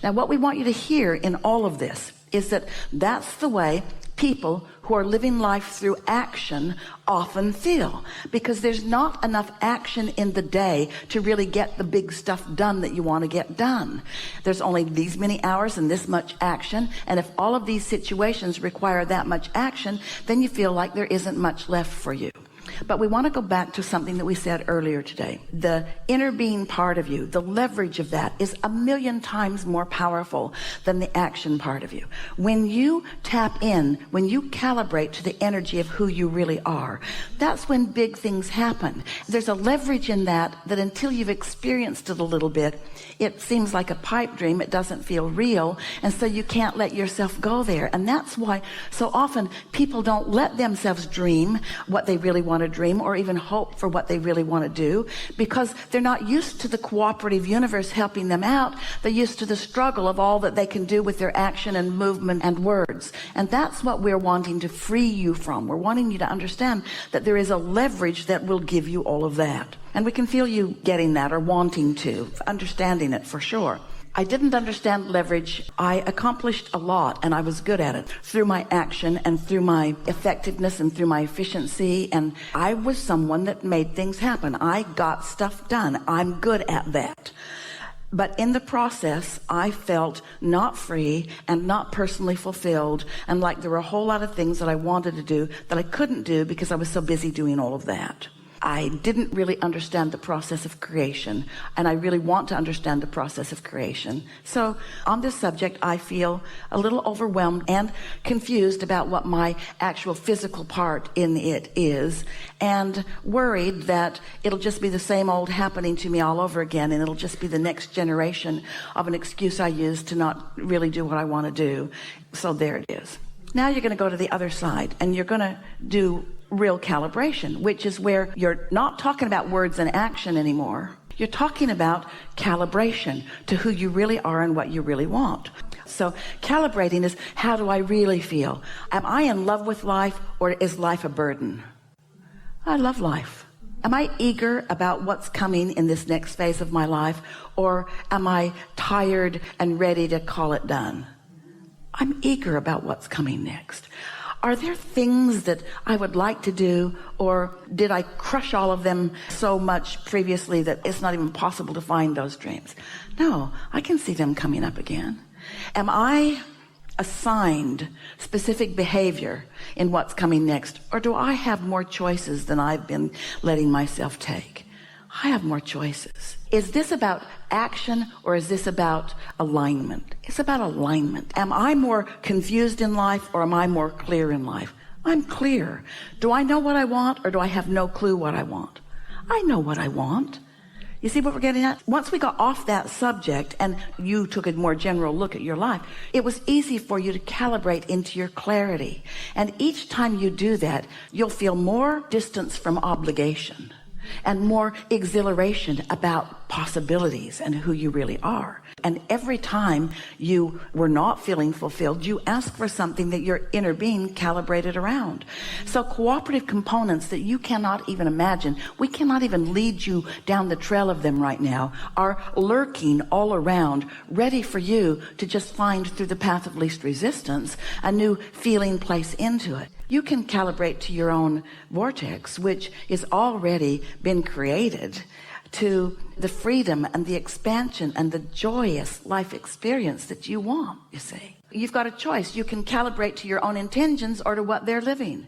Now, what we want you to hear in all of this is that that's the way people who are living life through action often feel, because there's not enough action in the day to really get the big stuff done that you want to get done. There's only these many hours and this much action, and if all of these situations require that much action, then you feel like there isn't much left for you. But we want to go back to something that we said earlier today. The inner being part of you, the leverage of that is 1,000,000 times more powerful than the action part of you. When you tap in, when you calibrate to the energy of who you really are, that's when big things happen. There's a leverage in that until you've experienced it a little bit, it seems like a pipe dream. It doesn't feel real, and so you can't let yourself go there. And that's why so often people don't let themselves dream what they really want to dream, or even hope for what they really want to do, because they're not used to the cooperative universe helping them out. They're used to the struggle of all that they can do with their action and movement and words. And that's what we're wanting to free you from. We're wanting you to understand that there is a leverage that will give you all of that. And we can feel you getting that, or wanting to, understanding it for sure. I didn't understand leverage. I accomplished a lot, and I was good at it through my action and through my effectiveness and through my efficiency. And I was someone that made things happen. I got stuff done. I'm good at that. But in the process, I felt not free and not personally fulfilled, and like there were a whole lot of things that I wanted to do that I couldn't do because I was so busy doing all of that. I didn't really understand the process of creation, and I really want to understand the process of creation. So on this subject, I feel a little overwhelmed and confused about what my actual physical part in it is, and worried that it'll just be the same old happening to me all over again, and it'll just be the next generation of an excuse I use to not really do what I want to do. So there it is. Now you're going to go to the other side, and you're going to do real calibration, which is where you're not talking about words and action anymore. You're talking about calibration to who you really are and what you really want. So calibrating is, how do I really feel? Am I in love with life, or is life a burden? I love life. Am I eager about what's coming in this next phase of my life, or am I tired and ready to call it done? I'm eager about what's coming next. Are there things that I would like to do, or did I crush all of them so much previously that it's not even possible to find those dreams? No, I can see them coming up again. Am I assigned specific behavior in what's coming next, or do I have more choices than I've been letting myself take? I have more choices. Is this about action, or is this about alignment? It's about alignment. Am I more confused in life, or am I more clear in life? I'm clear. Do I know what I want, or do I have no clue what I want? I know what I want. You see what we're getting at? Once we got off that subject and you took a more general look at your life, it was easy for you to calibrate into your clarity. And each time you do that, you'll feel more distance from obligation and more exhilaration about possibilities and who you really are. And every time you were not feeling fulfilled, you ask for something that your inner being calibrated around. So cooperative components that you cannot even imagine, we cannot even lead you down the trail of them right now, are lurking all around, ready for you to just find, through the path of least resistance, a new feeling place into it. You can calibrate to your own vortex, which is already been created, to the freedom and the expansion and the joyous life experience that you want, you see. You've got a choice. You can calibrate to your own intentions or to what they're living.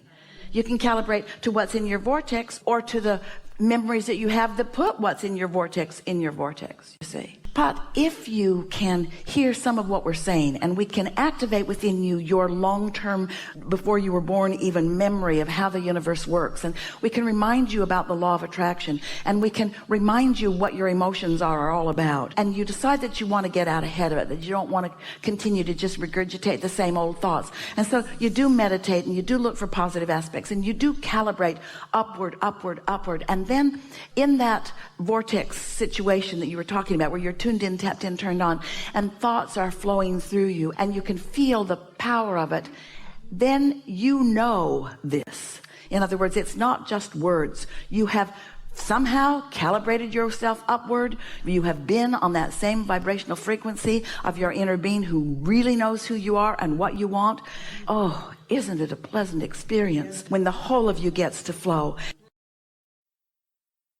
You can calibrate to what's in your vortex, or to the memories that you have that put what's in your vortex, you see. But if you can hear some of what we're saying, and we can activate within you your long-term, before you were born even, memory of how the universe works, and we can remind you about the law of attraction, and we can remind you what your emotions are all about, and you decide that you want to get out ahead of it, that you don't want to continue to just regurgitate the same old thoughts. And so you do meditate, and you do look for positive aspects, and you do calibrate upward, and then in that vortex situation that you were talking about, where you're tuned in, tapped in, turned on, and thoughts are flowing through you, and you can feel the power of it, then you know this. In other words, it's not just words. You have somehow calibrated yourself upward, you have been on that same vibrational frequency of your inner being who really knows who you are and what you want, oh, isn't it a pleasant experience when the whole of you gets to flow?